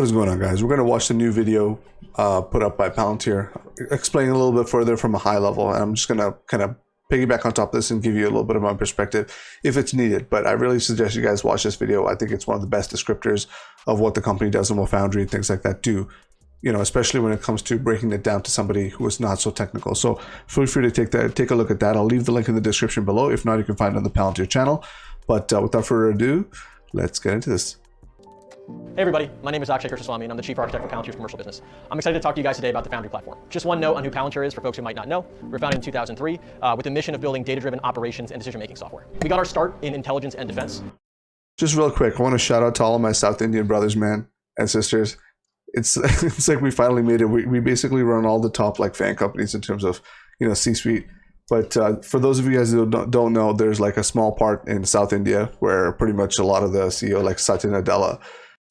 What is going on, guys? We're going to watch the new video put up by Palantir, explaining a little bit further from a high level. And I'm just going to kind of piggyback on top of this and give you a little bit of my perspective if it's needed. But I really suggest you guys watch this video. I think it's one of the best descriptors of what the company does and what Foundry and things like that do, you know, especially when it comes to breaking it down to somebody who is not so technical. So feel free to take a look at that. I'll leave the link in the description below. If not, you can find it on the Palantir channel. But without further ado, let's get into this. Hey everybody, my name is Akshay Krishnaswamy and I'm the Chief Architect for Palantir's commercial business. I'm excited to talk to you guys today about the Foundry platform. Just one note on who Palantir is for folks who might not know. We were founded in 2003 with the mission of building data-driven operations and decision-making software. We got our start in intelligence and defense. Just real quick, I want to shout out to all of my South Indian brothers, man, and sisters. It's like we finally made it. We basically run all the top like fan companies in terms of, you know, C-suite. But for those of you guys who don't know, there's like a small part in South India where pretty much a lot of the CEO like Satya Nadella,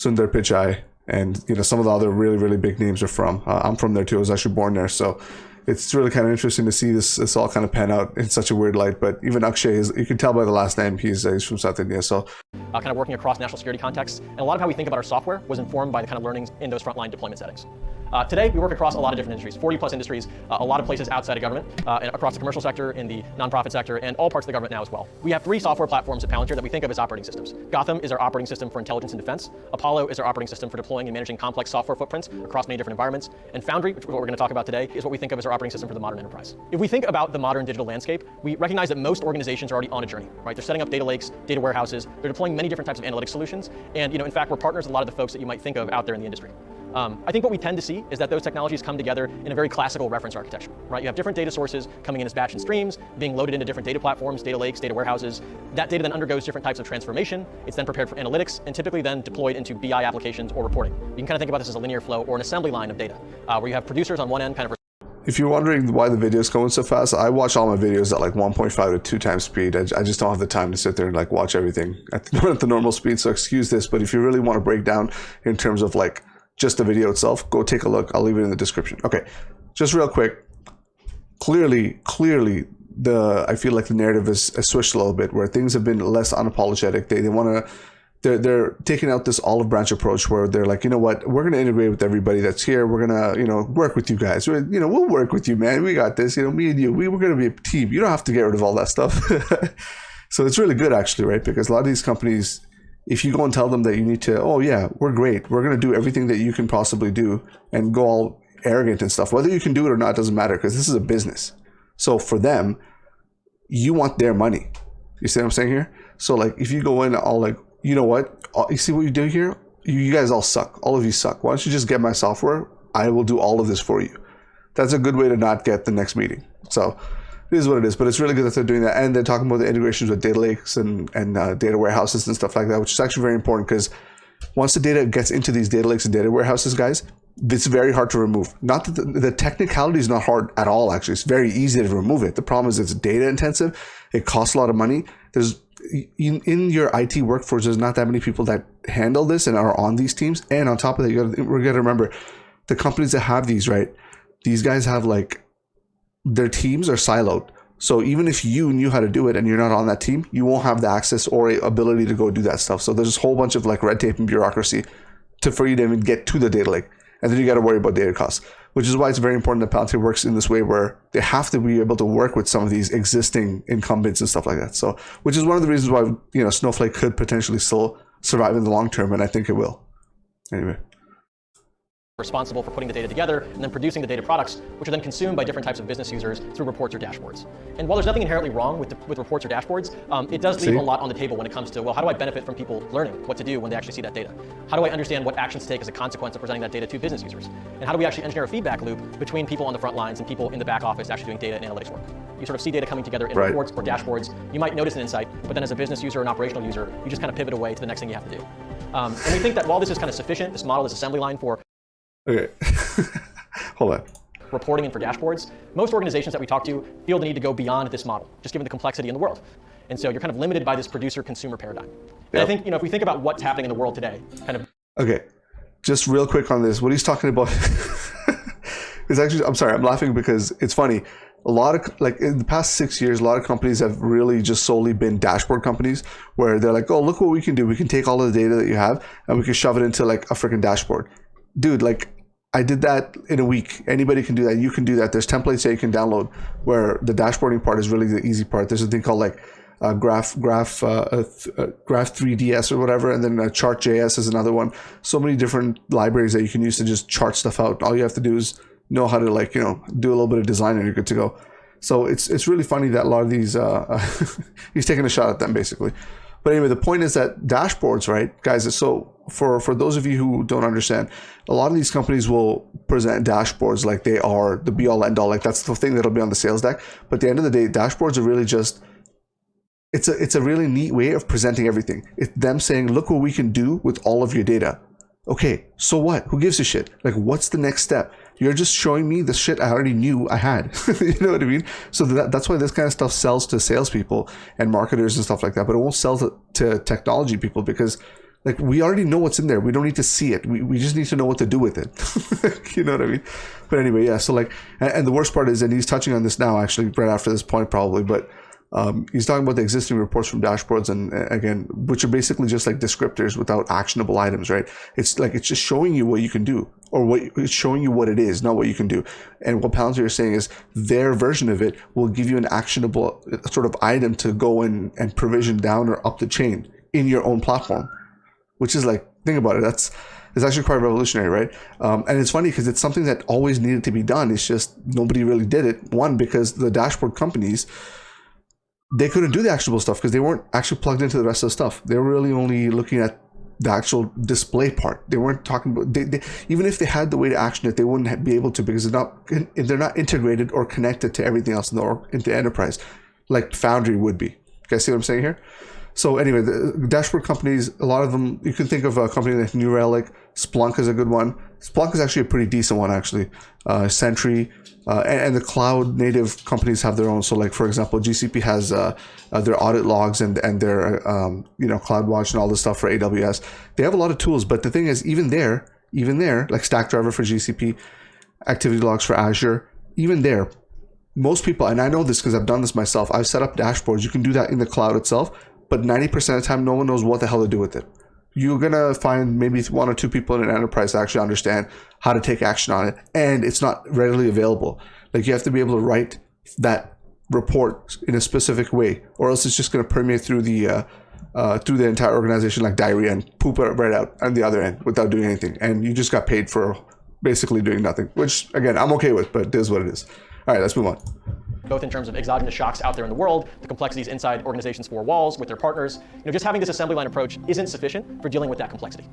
Sundar Pichai, and you know some of the other really big names are from. I'm from there too. I was actually born there, so it's really kind of interesting to see this all kind of pan out in such a weird light. But even Akshay is, you can tell by the last name, he's from South India. So kind of working across national security contexts, and a lot of how we think about our software was informed by the kind of learnings in those frontline deployment settings. Today, we work across a lot of different industries, 40 plus industries, a lot of places outside of government, and across the commercial sector, in the nonprofit sector, and all parts of the government now as well. We have 3 software platforms at Palantir that we think of as operating systems. Gotham is our operating system for intelligence and defense. Apollo is our operating system for deploying and managing complex software footprints across many different environments. And Foundry, which is what we're going to talk about today, is what we think of as our operating system for the modern enterprise. If we think about the modern digital landscape, we recognize that most organizations are already on a journey, right? They're setting up data lakes, data warehouses, they're deploying many different types of analytics solutions. And in fact, we're partners with a lot of the folks that you might think of out there in the industry. I think what we tend to see is that those technologies come together in a very classical reference architecture, right? You have different data sources coming in as batch and streams, being loaded into different data platforms, data lakes, data warehouses. That data then undergoes different types of transformation. It's then prepared for analytics and typically then deployed into BI applications or reporting. You can kind of think about this as a linear flow or an assembly line of data, where you have producers on one end kind of. If you're wondering why the video's going so fast, I watch all my videos at like 1.5 to 2 times speed. I just don't have the time to sit there and like watch everything at the normal speed, so excuse this. But if you really want to break down in terms of like just the video itself, go take a look. I'll leave it in the description. Okay, just real quick. Clearly, I feel like the narrative has switched a little bit, where things have been less unapologetic. They want to. They're taking out this olive branch approach where they're like, you know what, we're going to integrate with everybody that's here. We're going to, work with you guys. We'll work with you, man. We got this. Me and you, we're going to be a team. You don't have to get rid of all that stuff. So it's really good, actually, right? Because a lot of these companies, if you go and tell them that you need to, oh yeah, we're great. We're going to do everything that you can possibly do, and go all arrogant and stuff. Whether you can do it or not doesn't matter, because this is a business. So for them, you want their money. You see what I'm saying here? So like, if you go in all like, you know what? You see what you do here? You guys all suck. All of you suck. Why don't you just get my software? I will do all of this for you. That's a good way to not get the next meeting. So it is what it is. But it's really good that they're doing that. And they're talking about the integrations with data lakes and data warehouses and stuff like that, which is actually very important, because once the data gets into these data lakes and data warehouses, guys, it's very hard to remove. Not that the technicality is not hard at all, actually. It's very easy to remove it. The problem is it's data intensive. It costs a lot of money. In your IT workforce, there's not that many people that handle this and are on these teams. And on top of that, we're going to remember the companies that have these, right? These guys have like, their teams are siloed. So even if you knew how to do it and you're not on that team, you won't have the access or ability to go do that stuff. So there's a whole bunch of like red tape and bureaucracy for you to even get to the data lake. And then you got to worry about data costs, which is why it's very important that Palantir works in this way, where they have to be able to work with some of these existing incumbents and stuff like that. So, which is one of the reasons why, Snowflake could potentially still survive in the long term. And I think it will. Anyway. Responsible for putting the data together and then producing the data products, which are then consumed by different types of business users through reports or dashboards. And while there's nothing inherently wrong with reports or dashboards, it does leave a lot on the table when it comes to, well, how do I benefit from people learning what to do when they actually see that data? How do I understand what actions to take as a consequence of presenting that data to business users? And how do we actually engineer a feedback loop between people on the front lines and people in the back office actually doing data and analytics work? You sort of see data coming together in reports or dashboards. You might notice an insight, but then as a business user or an operational user, you just kind of pivot away to the next thing you have to do. And we think that while this is kind of sufficient, this model, this assembly line for okay. Hold on. reporting and for dashboards, most organizations that we talk to feel the need to go beyond this model, just given the complexity in the world. And so you're kind of limited by this producer-consumer paradigm. And I think, if we think about what's happening in the world today, Okay, just real quick on this. What he's talking about is actually, I'm sorry, I'm laughing because it's funny. a lot of, like in the past 6 years, a lot of companies have really just solely been dashboard companies where they're like, oh, look what we can do. We can take all of the data that you have and we can shove it into like a freaking dashboard. Dude, like I did that in a week. Anybody can do that. You can do that. There's templates that you can download where the dashboarding part is really the easy part. There's a thing called like Graph 3ds or whatever, and then Chart.js is another one. So many different libraries that you can use to just chart stuff out. All you have to do is know how to like, you know, do a little bit of design and you're good to go. So it's really funny that a lot of these he's taking a shot at them basically. But anyway, the point is that dashboards, right, guys? So for those of you who don't understand, a lot of these companies will present dashboards like they are the be all end all, like that's the thing that'll be on the sales deck. But at the end of the day, dashboards are really just it's a really neat way of presenting everything. It's them saying, look what we can do with all of your data. Okay, so what? Who gives a shit? Like, what's the next step? You're just showing me the shit I already knew I had. You know what I mean? So that's why this kind of stuff sells to salespeople and marketers and stuff like that, but it won't sell to technology people because like we already know what's in there. We don't need to see it. We just need to know what to do with it. You know what I mean? But anyway, yeah. So like, and the worst part is, and he's touching on this now actually right after this point probably, but he's talking about the existing reports from dashboards and again, which are basically just like descriptors without actionable items, right? It's like, it's just showing you what you can do or it's showing you what it is, not what you can do. And what Palantir is saying is their version of it will give you an actionable sort of item to go in and provision down or up the chain in your own platform, which is like, think about it. It's actually quite revolutionary, right? And it's funny because it's something that always needed to be done. It's just nobody really did it. One, because the dashboard companies, they couldn't do the actionable stuff because they weren't actually plugged into the rest of the stuff. They were really only looking at the actual display part. They weren't talking about, they even if they had the way to action it, they wouldn't be able to because they're not integrated or connected to everything else in the enterprise like Foundry would be. You guys see what I'm saying here? So anyway, the dashboard companies, a lot of them, you can think of a company like New Relic. Splunk is a good one. Splunk is actually a pretty decent one, actually. Sentry, and the cloud native companies have their own. So like, for example, GCP has their audit logs and their, CloudWatch and all this stuff for AWS. They have a lot of tools, but the thing is, even there, like Stackdriver for GCP, activity logs for Azure, even there, most people, and I know this because I've done this myself, I've set up dashboards. You can do that in the cloud itself, but 90% of the time, no one knows what the hell to do with it. You're going to find maybe one or two people in an enterprise that actually understand how to take action on it, and it's not readily available. Like you have to be able to write that report in a specific way, or else it's just going to permeate through the entire organization like diarrhea and poop it right out on the other end without doing anything. And you just got paid for basically doing nothing, which again, I'm okay with, but it is what it is. All right, let's move on. Both in terms of exogenous shocks out there in the world, the complexities inside organizations' four walls with their partners. Just having this assembly line approach isn't sufficient for dealing with that complexity.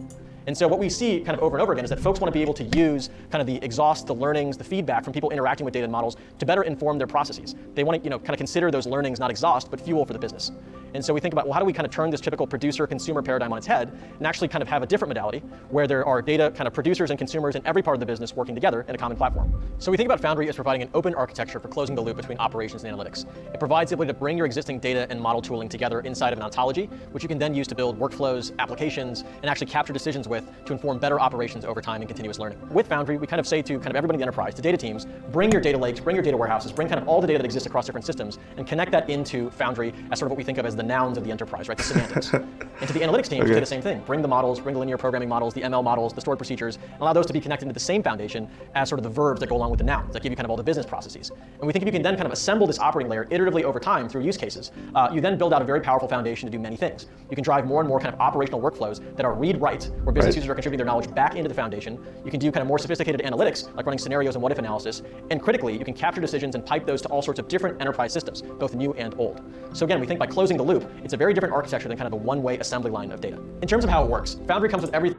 And so what we see kind of over and over again is that folks want to be able to use kind of the exhaust, the learnings, the feedback from people interacting with data and models to better inform their processes. They want to kind of consider those learnings not exhaust, but fuel for the business. And so we think about, well, how do we kind of turn this typical producer-consumer paradigm on its head and actually kind of have a different modality where there are data kind of producers and consumers in every part of the business working together in a common platform. So we think about Foundry as providing an open architecture for closing the loop between operations and analytics. It provides the ability to bring your existing data and model tooling together inside of an ontology, which you can then use to build workflows, applications, and actually capture decisions with to inform better operations over time and continuous learning. With Foundry, we kind of say to kind of everybody in the enterprise, to data teams, bring your data lakes, bring your data warehouses, bring kind of all the data that exists across different systems, and connect that into Foundry as sort of what we think of as the nouns of the enterprise, right? The semantics. And to the analytics teams, we say the same thing. Bring the models, bring the linear programming models, the ML models, the stored procedures, and allow those to be connected into the same foundation as sort of the verbs that go along with the nouns that give you kind of all the business processes. And we think if you can then kind of assemble this operating layer iteratively over time through use cases, you then build out a very powerful foundation to do many things. You can drive more and more kind of operational workflows that are read-write, where business users are contributing their knowledge back into the foundation. You can do kind of more sophisticated analytics, like running scenarios and what-if analysis. And critically, you can capture decisions and pipe those to all sorts of different enterprise systems, both new and old. So again, we think by closing the loop, it's a very different architecture than kind of a one-way assembly line of data. In terms of how it works, Foundry comes with everything.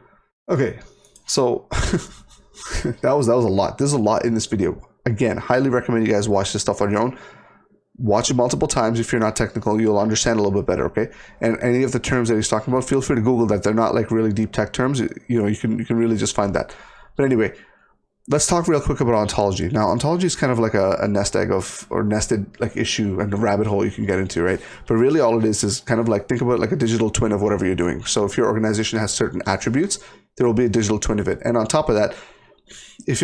Okay, so that was a lot. There's a lot in this video. Again, highly recommend you guys watch this stuff on your own. Watch it multiple times. If you're not technical, you'll understand a little bit better, okay? And any of the terms that he's talking about, feel free to Google that. They're not like really deep tech terms. You can really just find that. But anyway, let's talk real quick about ontology. Now, ontology is kind of like a nest egg or nested like issue and a rabbit hole you can get into, right? But really all it is kind of like, think about it like a digital twin of whatever you're doing. So if your organization has certain attributes, there will be a digital twin of it. And on top of that, if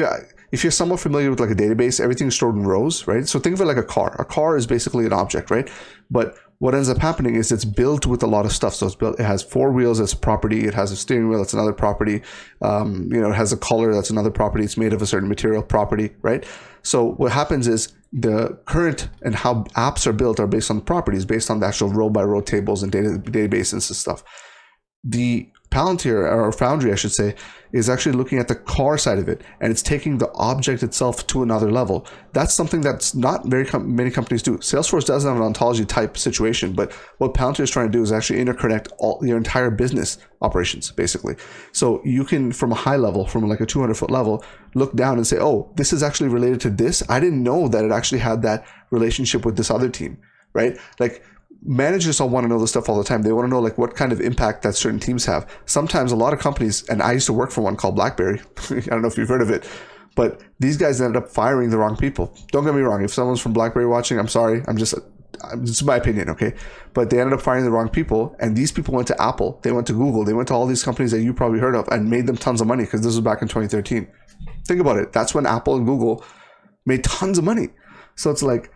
if you're somewhat familiar with like a database, everything's stored in rows, right? So think of it like a car. A car is basically an object, right? But what ends up happening is it's built with a lot of stuff. So it has 4 wheels, that's a property. It has a steering wheel, that's another property. It has a color, that's another property. It's made of a certain material, property, right? So what happens is the current and how apps are built are based on properties, based on the actual row by row tables and databases and stuff. The Palantir, or Foundry, I should say, is actually looking at the car side of it, and it's taking the object itself to another level. That's something that's not very many companies do. Salesforce doesn't have an ontology type situation, but what Palantir is trying to do is actually interconnect your entire business operations, basically. So you can, from a high level, from like a 200-foot level, look down and say, oh, this is actually related to this. I didn't know that it actually had that relationship with this other team, right? Like, managers all want to know this stuff all the time. They want to know like what kind of impact that certain teams have. Sometimes a lot of companies, and I used to work for one called BlackBerry. I don't know if you've heard of it, but these guys ended up firing the wrong people. Don't get me wrong. If someone's from BlackBerry watching, I'm sorry. It's my opinion, okay? But they ended up firing the wrong people, and these people went to Apple. They went to Google. They went to all these companies that you probably heard of and made them tons of money, because this was back in 2013. Think about it. That's when Apple and Google made tons of money. So it's like,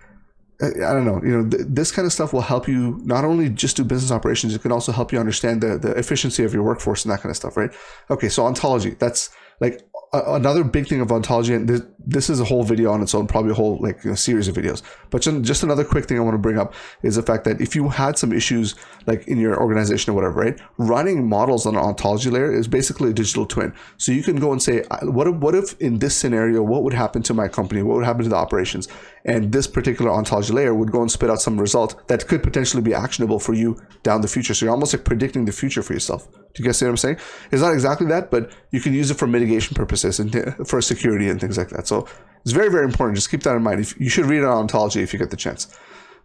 I don't know, this kind of stuff will help you not only just do business operations, it can also help you understand the efficiency of your workforce and that kind of stuff, right? Okay, so ontology, that's like another big thing of ontology, and this is a whole video on its own, probably a whole series of videos. But just another quick thing I want to bring up is the fact that if you had some issues like in your organization or whatever, right, running models on an ontology layer is basically a digital twin. So you can go and say, what if in this scenario, what would happen to my company? What would happen to the operations? And this particular ontology layer would go and spit out some result that could potentially be actionable for you down the future. So you're almost like predicting the future for yourself. Do you guys see what I'm saying? It's not exactly that, but you can use it for mitigation purposes and for security and things like that. So it's very, very important. Just keep that in mind. You should read on ontology if you get the chance.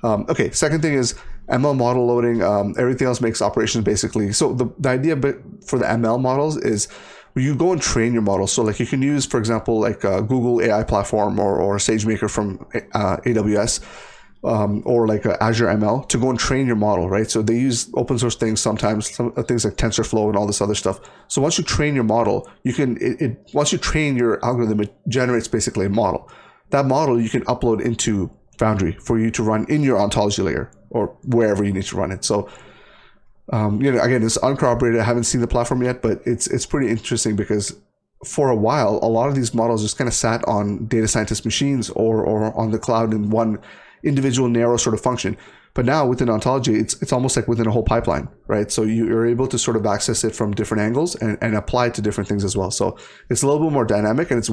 Okay, second thing is ML model loading. Everything else makes operations basically. So the idea for the ML models is you go and train your model. So like you can use, for example, like Google AI platform or SageMaker from AWS. Or like Azure ML to go and train your model, right? So they use open source things sometimes, things like TensorFlow and all this other stuff. So once you train your model, once you train your algorithm, it generates basically a model. That model you can upload into Foundry for you to run in your ontology layer or wherever you need to run it. So, again, it's uncorroborated. I haven't seen the platform yet, but it's pretty interesting because for a while, a lot of these models just kind of sat on data scientist machines or on the cloud in one individual narrow sort of function. But now within ontology, it's almost like within a whole pipeline, right? So you're able to sort of access it from different angles and apply it to different things as well. So it's a little bit more dynamic and it's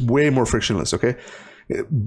way more frictionless, okay?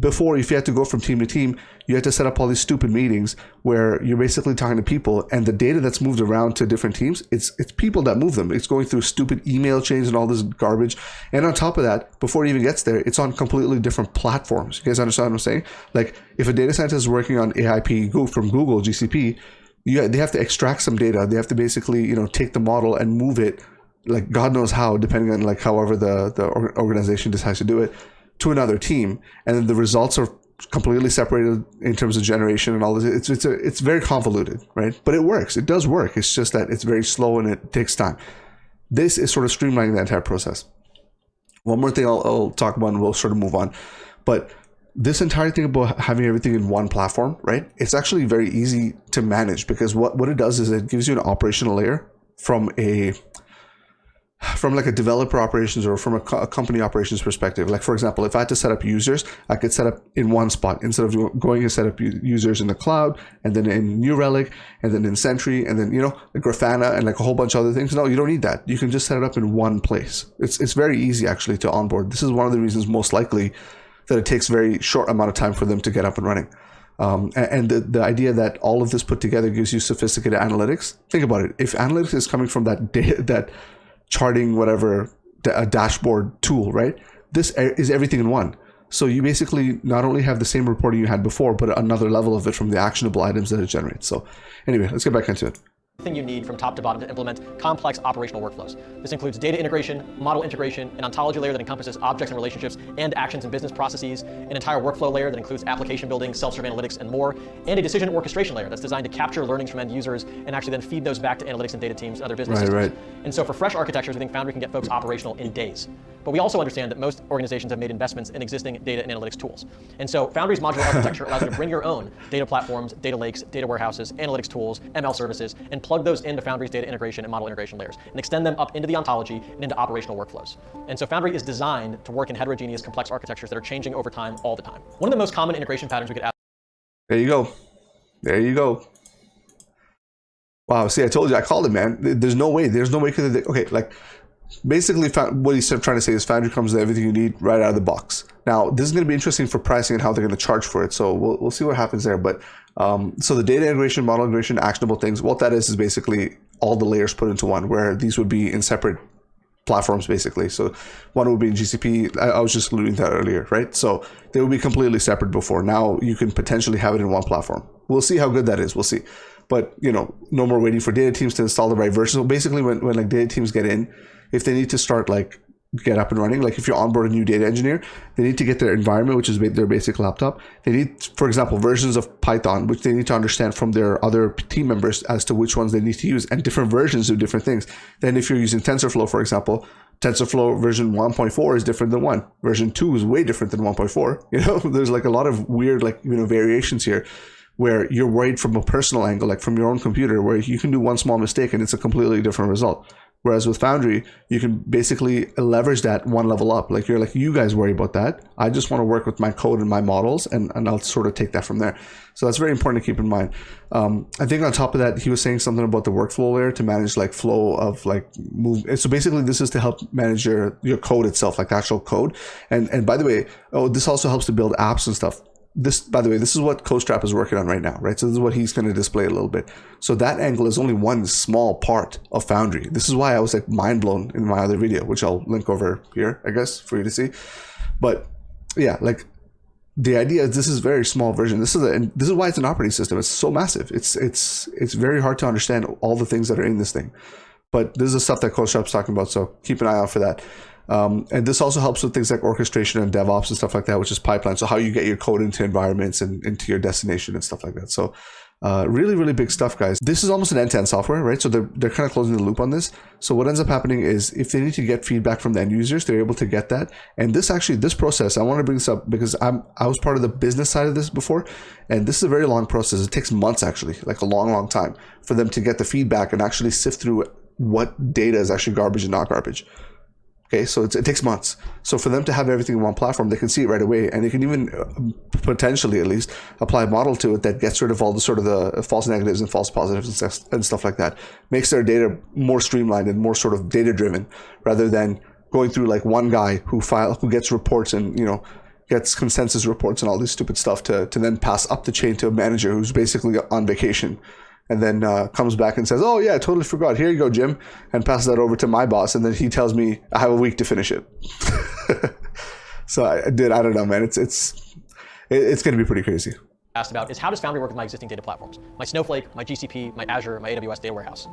Before, if you had to go from team to team, you had to set up all these stupid meetings where you're basically talking to people, and the data that's moved around to different teams, it's people that move them. It's going through stupid email chains and all this garbage. And on top of that, before it even gets there, it's on completely different platforms. You guys understand what I'm saying? Like if a data scientist is working on AIP from Google, GCP, they have to extract some data. They have to basically, take the model and move it, like God knows how, depending on like however the organization decides to do it, to another team, and then the results are completely separated in terms of generation and all this. It's very convoluted, right? But it works. It does work. It's just that it's very slow and it takes time. This is sort of streamlining the entire process. One more thing I'll talk about and we'll sort of move on. But this entire thing about having everything in one platform, right? It's actually very easy to manage because what it does is it gives you an operational layer from like a developer operations or from a company operations perspective. Like for example, if I had to set up users, I could set up in one spot instead of going and set up users in the cloud and then in New Relic and then in Sentry and then, Grafana and like a whole bunch of other things. No, you don't need that. You can just set it up in one place. It's very easy actually to onboard. This is one of the reasons most likely that it takes very short amount of time for them to get up and running. And the idea that all of this put together gives you sophisticated analytics. Think about it. If analytics is coming from that data, that charting, whatever, a dashboard tool, right? This is everything in one. So you basically not only have the same reporting you had before, but another level of it from the actionable items that it generates. So anyway, let's get back into it. Thing you need from top to bottom to implement complex operational workflows. This includes data integration, model integration, an ontology layer that encompasses objects and relationships and actions and business processes, an entire workflow layer that includes application building, self-serve analytics, and more, and a decision orchestration layer that's designed to capture learnings from end users and actually then feed those back to analytics and data teams and other business systems. And so for fresh architectures, we think Foundry can get folks operational in days. but we also understand that most organizations have made investments in existing data and analytics tools. And so Foundry's modular architecture allows you to bring your own data platforms, data lakes, data warehouses, analytics tools, ML services, and plug those into Foundry's data integration and model integration layers, and extend them up into the ontology and into operational workflows. And so Foundry is designed to work in heterogeneous, complex architectures that are changing over time, all the time. One of the most common integration patterns we could ask. There you go. There you go. Wow, see, I told you, I called it, man. There's no way. Okay, like, basically, what he's trying to say is Foundry comes with everything you need right out of the box. Now, this is going to be interesting for pricing and how they're going to charge for it. So we'll see what happens there. But so the data integration, model integration, actionable things, what that is basically all the layers put into one, where these would be in separate platforms, basically. So one would be in GCP. I was just alluding to that earlier, right? So they would be completely separate before. Now you can potentially have it in one platform. We'll see how good that is. We'll see. But, you know, no more waiting for data teams to install the right version. So basically when like data teams get in, if they need to start like get up and running, like if you onboard a new data engineer, they need to get their environment, which is their basic laptop. They need, for example, versions of Python, which they need to understand from their other team members as to which ones they need to use, and different versions do different things. Then if you're using TensorFlow, for example, TensorFlow version 1.4 is different than 1. Version 2 is way different than 1.4. You know, there's like a lot of weird, like, you know, variations here, where you're worried from a personal angle, like from your own computer, where you can do one small mistake and it's a completely different result. Whereas with Foundry, you can basically leverage that one level up. Like you're like, you guys worry about that. I just want to work with my code and my models, and I'll sort of take that from there. So that's very important to keep in mind. I think on top of that, he was saying something about the workflow layer to manage like flow of like move. So basically this is to help manage your code itself, like the actual code. And by the way, this also helps to build apps and stuff. This, by the way, this is what CoStrap is working on right now, right? So this is what he's going to display a little bit. So that angle is only one small part of Foundry. This is why I was like mind blown in my other video, which I'll link over here, I guess, for you to see. But yeah, like the idea is this is a very small version. This is why it's an operating system. It's so massive. It's very hard to understand all the things that are in this thing. But this is the stuff that CoStrap's talking about. So keep an eye out for that. And this also helps with things like orchestration and DevOps and stuff like that, which is pipeline. So how you get your code into environments and into your destination and stuff like that. So really, really big stuff, guys. This is almost an end-to-end software, right? So they're kind of closing the loop on this. So what ends up happening is if they need to get feedback from the end users, they're able to get that. And this process, I want to bring this up because I was part of the business side of this before. And this is a very long process. It takes months, actually, like a long, long time for them to get the feedback and actually sift through what data is actually garbage and not garbage. Okay, so it takes months. So for them to have everything in one platform, they can see it right away, and they can even potentially at least apply a model to it that gets rid of all the sort of the false negatives and false positives and stuff like that. Makes their data more streamlined and more sort of data driven, rather than going through like one guy who gets reports and, you know, gets consensus reports and all this stupid stuff to then pass up the chain to a manager who's basically on vacation. And then comes back and says, oh yeah, I totally forgot. Here you go, Jim. And passes that over to my boss. And then he tells me I have a week to finish it. So I don't know, man. It's going to be pretty crazy. Asked about is how does Foundry work with my existing data platforms? My Snowflake, my GCP, my Azure, my AWS data warehouse.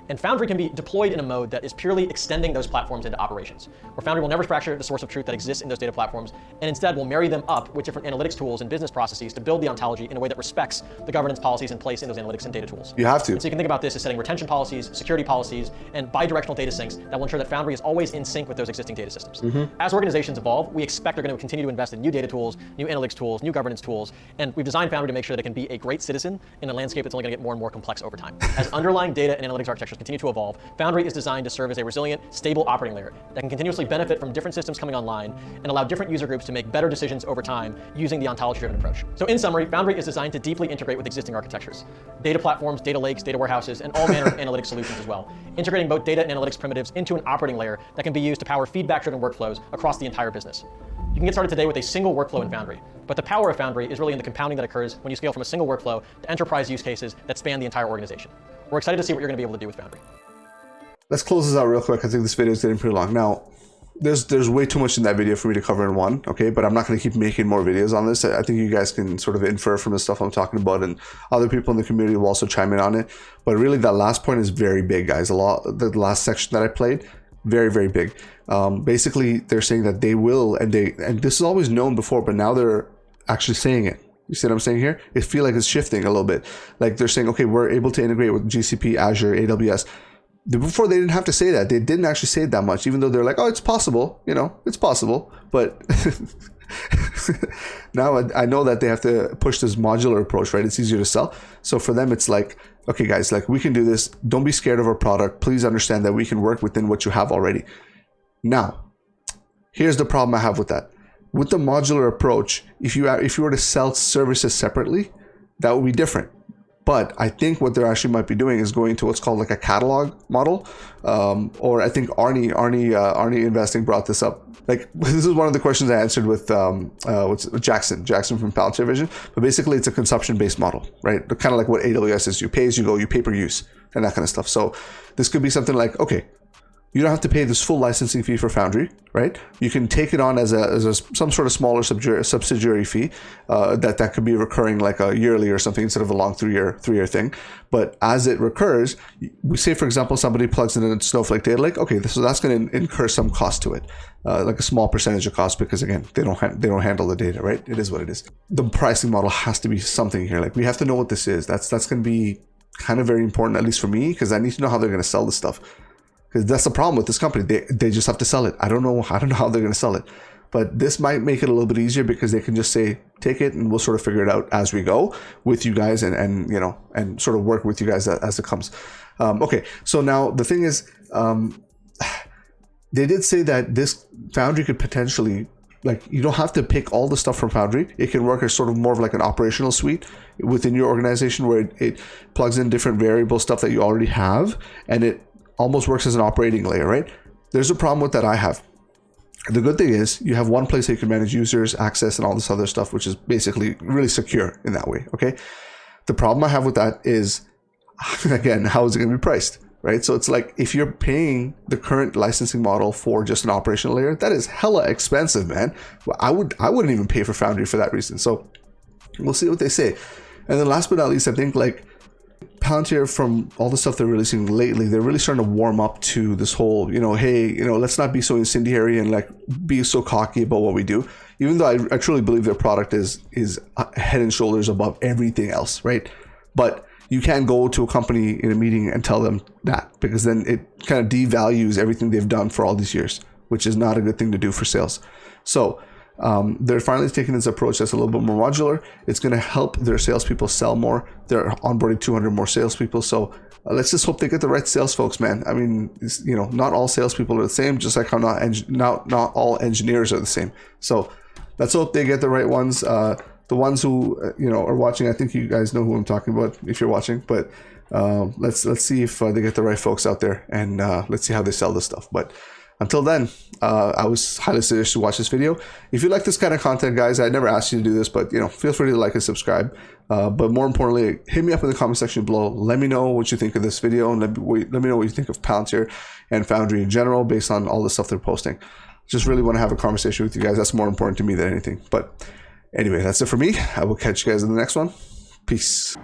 And Foundry can be deployed in a mode that is purely extending those platforms into operations, where Foundry will never fracture the source of truth that exists in those data platforms, and instead will marry them up with different analytics tools and business processes to build the ontology in a way that respects the governance policies in place in those analytics and data tools. You have to. And so you can think about this as setting retention policies, security policies, and bi-directional data syncs that will ensure that Foundry is always in sync with those existing data systems. As organizations evolve, we expect they're going to continue to invest in new data tools, new analytics tools, new governance tools, and we've designed Foundry to make sure that it can be a great citizen in a landscape that's only going to get more and more complex over time. As underlying data and analytics architectures continue to evolve, Foundry is designed to serve as a resilient, stable operating layer that can continuously benefit from different systems coming online and allow different user groups to make better decisions over time using the ontology-driven approach. So in summary, Foundry is designed to deeply integrate with existing architectures, data platforms, data lakes, data warehouses, and all manner of analytic solutions as well, integrating both data and analytics primitives into an operating layer that can be used to power feedback-driven workflows across the entire business. You can get started today with a single workflow in Foundry, but the power of Foundry is really in the compounding that occurs when you scale from a single workflow to enterprise use cases that span the entire organization. We're excited to see what you're going to be able to do with Foundry. Let's close this out real quick. I think this video is getting pretty long. Now, there's way too much in that video for me to cover in one, okay? But I'm not going to keep making more videos on this. I think you guys can sort of infer from the stuff I'm talking about, and other people in the community will also chime in on it. But really, that last point is very big, guys. The last section that I played, very, very big. Basically, they're saying that they will, and this is always known before, but now they're actually saying it. You see what I'm saying here? It feels like it's shifting a little bit. Like they're saying, okay, we're able to integrate with GCP, Azure, AWS. Before, they didn't have to say that. They didn't actually say it that much, even though they're like, oh, it's possible, it's possible. But now I know that they have to push this modular approach, right? It's easier to sell. So for them, it's like, okay, guys, like, we can do this. Don't be scared of our product. Please understand that we can work within what you have already. Now, here's the problem I have with that. With the modular approach, if you were to sell services separately, that would be different. But I think what they actually might be doing is going to what's called like a catalog model. Or I think Arnie Investing brought this up. Like, this is one of the questions I answered with Jackson from Palantir Vision. But basically, it's a consumption-based model, right? Kind of like what AWS is. You pay as you go, you pay per use, and that kind of stuff. So this could be something like, okay, you don't have to pay this full licensing fee for Foundry, right? You can take it on as some sort of smaller subsidiary fee that could be recurring, like a yearly or something, instead of a long three-year thing. But as it recurs, we say, for example, somebody plugs in a Snowflake data lake. Okay, so that's going to incur some cost to it, like a small percentage of cost, because again, they don't handle the data, right? It is what it is. The pricing model has to be something here. Like, we have to know what this is. That's going to be kind of very important, at least for me, because I need to know how they're going to sell this stuff. Because that's the problem with this company. They just have to sell it. I don't know how they're going to sell it. But this might make it a little bit easier, because they can just say, take it and we'll sort of figure it out as we go with you guys, and sort of work with you guys as it comes. Okay, so now the thing is, they did say that this Foundry could potentially, like, you don't have to pick all the stuff from Foundry. It can work as sort of more of like an operational suite within your organization, where it plugs in different variable stuff that you already have, and it almost works as an operating layer, right? There's a problem with that I have. The good thing is you have one place that you can manage users, access, and all this other stuff, which is basically really secure in that way, okay? The problem I have with that is, again, how is it going to be priced, right? So it's like, if you're paying the current licensing model for just an operational layer, that is hella expensive, man. I wouldn't even pay for Foundry for that reason. So we'll see what they say. And then last but not least, I think, like, Palantir, from all the stuff they're releasing lately, they're really starting to warm up to this whole, hey, let's not be so incendiary and like be so cocky about what we do. Even though I truly believe their product is head and shoulders above everything else, right? But you can't go to a company in a meeting and tell them that, because then it kind of devalues everything they've done for all these years, which is not a good thing to do for sales. So they're finally taking this approach that's a little bit more modular. It's going to help their salespeople sell more. They're onboarding 200 more salespeople. So let's just hope they get the right sales folks, man. I mean, not all salespeople are the same, just like how not all engineers are the same. So let's hope they get the right ones. The ones who are watching, I think you guys know who I'm talking about if you're watching. But let's see if they get the right folks out there, and let's see how they sell this stuff. But until then, I was highly suggest to watch this video. If you like this kind of content, guys, I never asked you to do this, but feel free to like and subscribe. But more importantly, hit me up in the comment section below. Let me know what you think of this video, and let me know what you think of Palantir and Foundry in general, based on all the stuff they're posting. Just really want to have a conversation with you guys. That's more important to me than anything. But anyway, that's it for me. I will catch you guys in the next one. Peace.